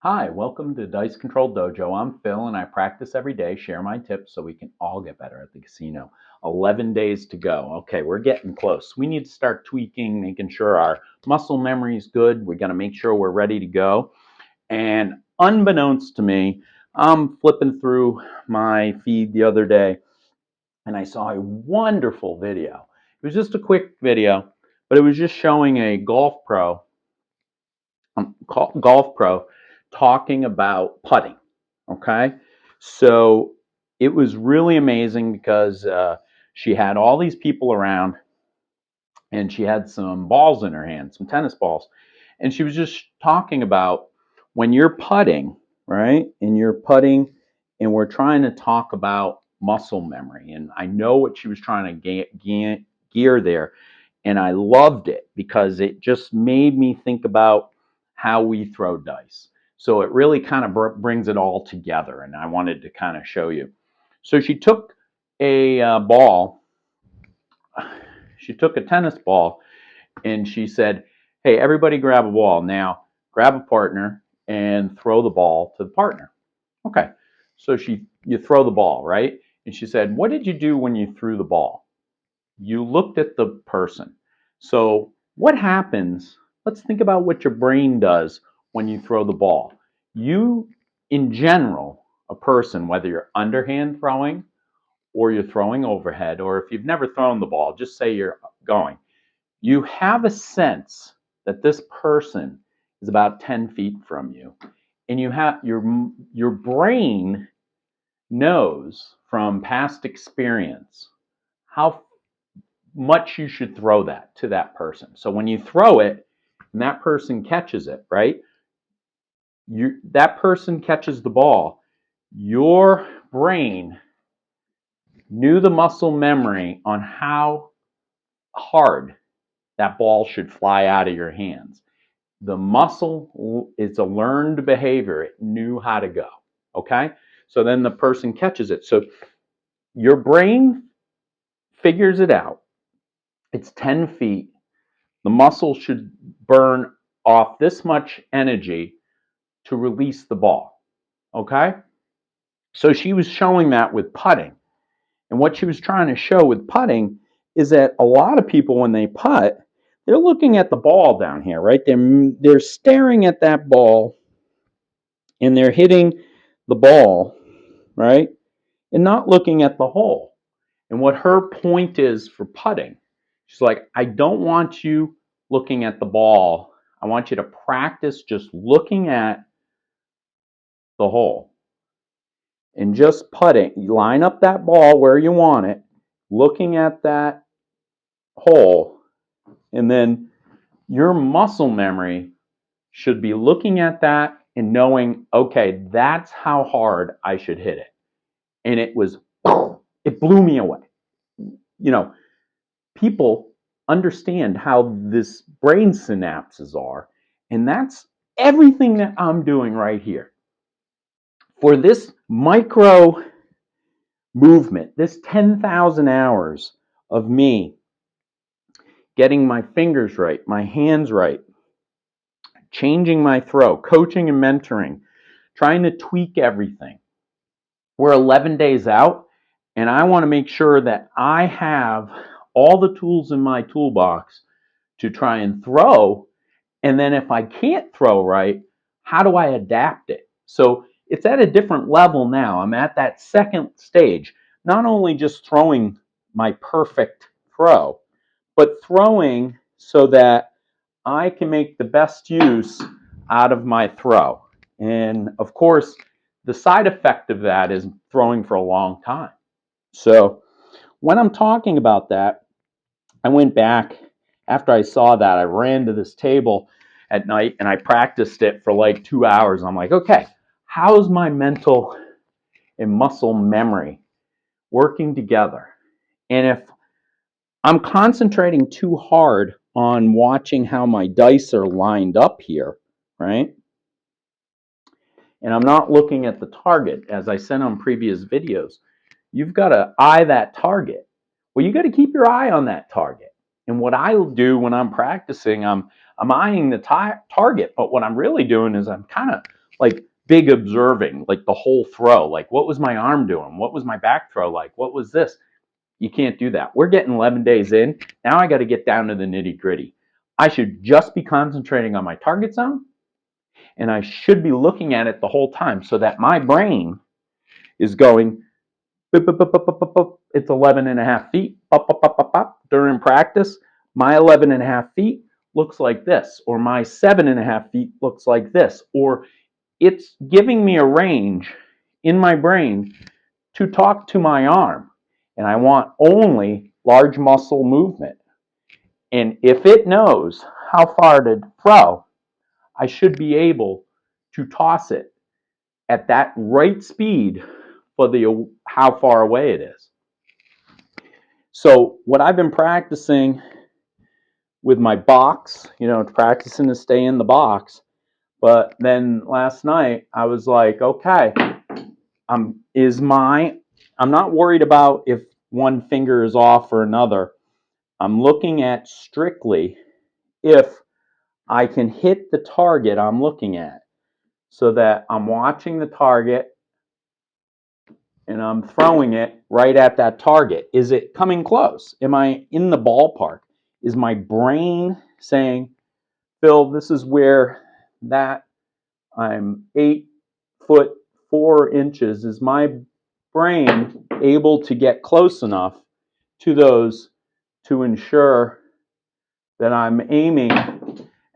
Hi, welcome to Dice Control Dojo. I'm Phil and I practice every day, share my tips so we can all get better at the casino. 11 days to go. Okay, we're getting close. We need to start tweaking, making sure our muscle memory is good. We're going to make sure we're ready to go. And unbeknownst to me, I'm flipping through my feed the other day and I saw a wonderful video. It was just a quick video, but it was just showing a golf pro talking about putting. Okay, so it was really amazing because she had all these people around, and she had some balls in her hand, some tennis balls, and she was just talking about when you're putting, right? And you're putting, and we're trying to talk about muscle memory, and I know what she was trying to gear there, and I loved it because it just made me think about how we throw dice. So it really kind of brings it all together, and I wanted to kind of show you. So she took a ball, she took a tennis ball, and she said, "Hey, everybody grab a ball. Now, grab a partner and throw the ball to the partner." Okay. So you throw the ball, right? And she said, "What did you do when you threw the ball?" You looked at the person. So what happens? Let's think about what your brain does when you throw the ball. You, in general, a person, whether you're underhand throwing or you're throwing overhead, or if you've never thrown the ball, just say you're going, you have a sense that this person is about 10 feet from you. And you have your brain knows from past experience how much you should throw that to that person. So when you throw it and that person catches it, right? That person catches the ball. Your brain knew the muscle memory on how hard that ball should fly out of your hands. The muscle is a learned behavior. It knew how to go. Okay? So then the person catches it. So your brain figures it out. It's 10 feet. The muscle should burn off this much energy to release the ball. Okay? So she was showing that with putting. And what she was trying to show with putting is that a lot of people, when they putt, they're looking at the ball down here, right? They're staring at that ball and they're hitting the ball, right? And not looking at the hole. And what her point is for putting, she's like, I don't want you looking at the ball. I want you to practice just looking at the hole and just putting. You line up that ball where you want it, looking at that hole, and then your muscle memory should be looking at that and knowing, okay, that's how hard I should hit it. And it blew me away. You know, people understand how this brain synapses are, and that's everything that I'm doing right here. For this micro movement, this 10,000 hours of me getting my fingers right, my hands right, changing my throw, coaching and mentoring, trying to tweak everything. We're 11 days out, and I want to make sure that I have all the tools in my toolbox to try and throw. And then if I can't throw right, how do I adapt it? So it's at a different level now. I'm at that second stage, not only just throwing my perfect throw, but throwing so that I can make the best use out of my throw. And of course, the side effect of that is throwing for a long time. So when I'm talking about that, I went back after I saw that. I ran to this table at night and I practiced it for like 2 hours. I'm like, okay, how's my mental and muscle memory working together? And if I'm concentrating too hard on watching how my dice are lined up here, right? And I'm not looking at the target, as I said on previous videos, you've got to eye that target. Well, you got to keep your eye on that target. And what I'll do when I'm practicing, I'm eyeing the target, but what I'm really doing is I'm kind of like big observing, like the whole throw. Like, what was my arm doing? What was my back throw like? What was this? You can't do that. We're getting 11 days in. Now I got to get down to the nitty gritty. I should just be concentrating on my target zone, and I should be looking at it the whole time so that my brain is going, boop, boop, boop, boop, boop, boop. It's 11 and a half feet. Bop, bop, bop, bop, bop. During practice, my 11 and a half feet looks like this, or my 7.5 feet looks like this, or it's giving me a range in my brain to talk to my arm. And I want only large muscle movement. And if it knows how far to throw, I should be able to toss it at that right speed for the how far away it is. So what I've been practicing with my box, practicing to stay in the box. But then last night I was like, okay, I'm not worried about if one finger is off or another. I'm looking at strictly if I can hit the target I'm looking at, so that I'm watching the target and I'm throwing it right at that target. Is it coming close? Am I in the ballpark? Is my brain saying, Phil, this is where that I'm 8'4". Is my brain able to get close enough to those to ensure that I'm aiming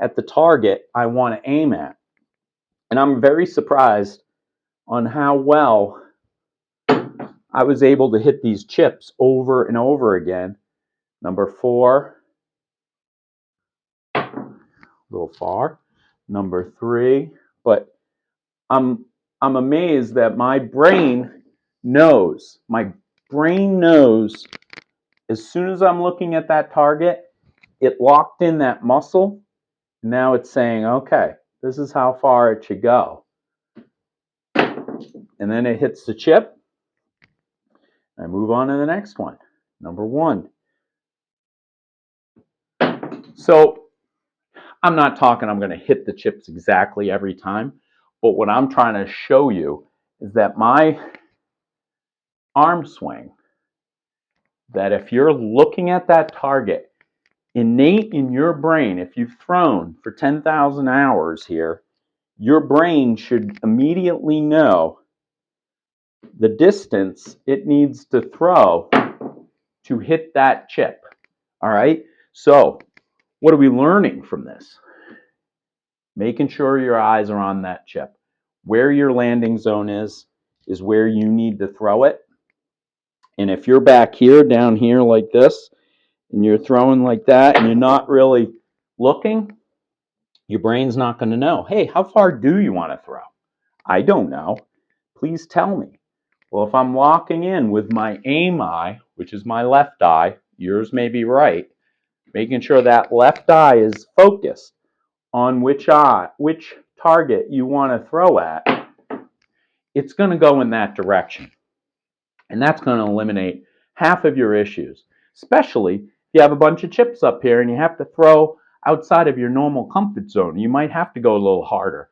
at the target I want to aim at? And I'm very surprised on how well I was able to hit these chips over and over again. Number 4, a little far. Number 3, but I'm amazed that my brain knows. My brain knows as soon as I'm looking at that target, it locked in that muscle. Now it's saying, okay, this is how far it should go. And then it hits the chip. I move on to the next one. Number 1. So I'm not talking I'm going to hit the chips exactly every time, but what I'm trying to show you is that my arm swing, that if you're looking at that target, innate in your brain, if you've thrown for 10,000 hours here, your brain should immediately know the distance it needs to throw to hit that chip. All right? So, what are we learning from this? Making sure your eyes are on that chip. Where your landing zone is where you need to throw it. And if you're back here, down here like this, and you're throwing like that, and you're not really looking, your brain's not going to know, hey, how far do you want to throw? I don't know. Please tell me. Well, if I'm locking in with my aim eye, which is my left eye, yours may be right, making sure that left eye is focused on which target you want to throw at, it's going to go in that direction. And that's going to eliminate half of your issues, especially if you have a bunch of chips up here and you have to throw outside of your normal comfort zone. You might have to go a little harder,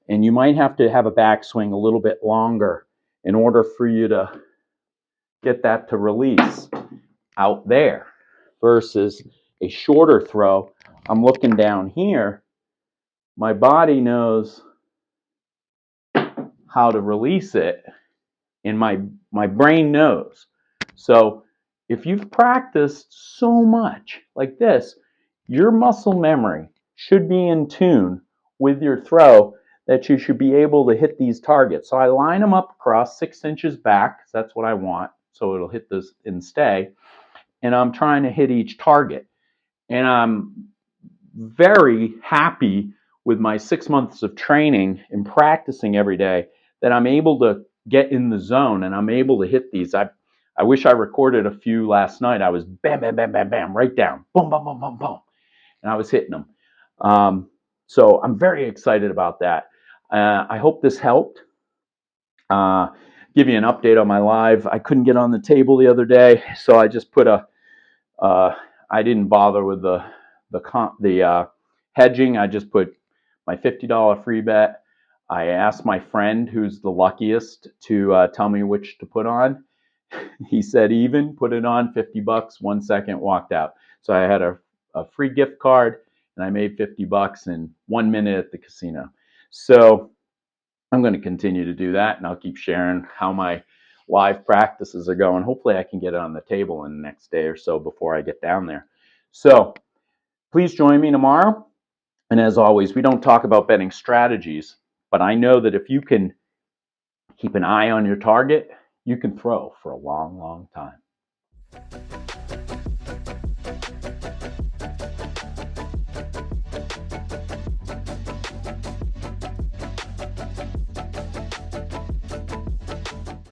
and you might have to have a backswing a little bit longer in order for you to get that to release out there, versus a shorter throw. I'm looking down here. My body knows how to release it, and my brain knows. So if you've practiced so much like this, your muscle memory should be in tune with your throw, that you should be able to hit these targets. So I line them up across 6 inches back, because that's what I want, so it'll hit this and stay. And I'm trying to hit each target. And I'm very happy with my 6 months of training and practicing every day that I'm able to get in the zone and I'm able to hit these. I wish I recorded a few last night. I was bam, bam, bam, bam, bam, right down. Boom, boom, boom, boom, boom. And I was hitting them. So I'm very excited about that. I hope this helped. Give you an update on my live. I couldn't get on the table the other day, so I just put I didn't bother with the hedging. I just put my $50 free bet. I asked my friend, who's the luckiest, to tell me which to put on. He said even, put it on, $50, 1 second, walked out. So I had a free gift card and I made $50 in 1 minute at the casino. So I'm going to continue to do that, and I'll keep sharing how my live practices are going. Hopefully I can get it on the table in the next day or so before I get down there. So please join me tomorrow. And as always, we don't talk about betting strategies, but I know that if you can keep an eye on your target, you can throw for a long, long time.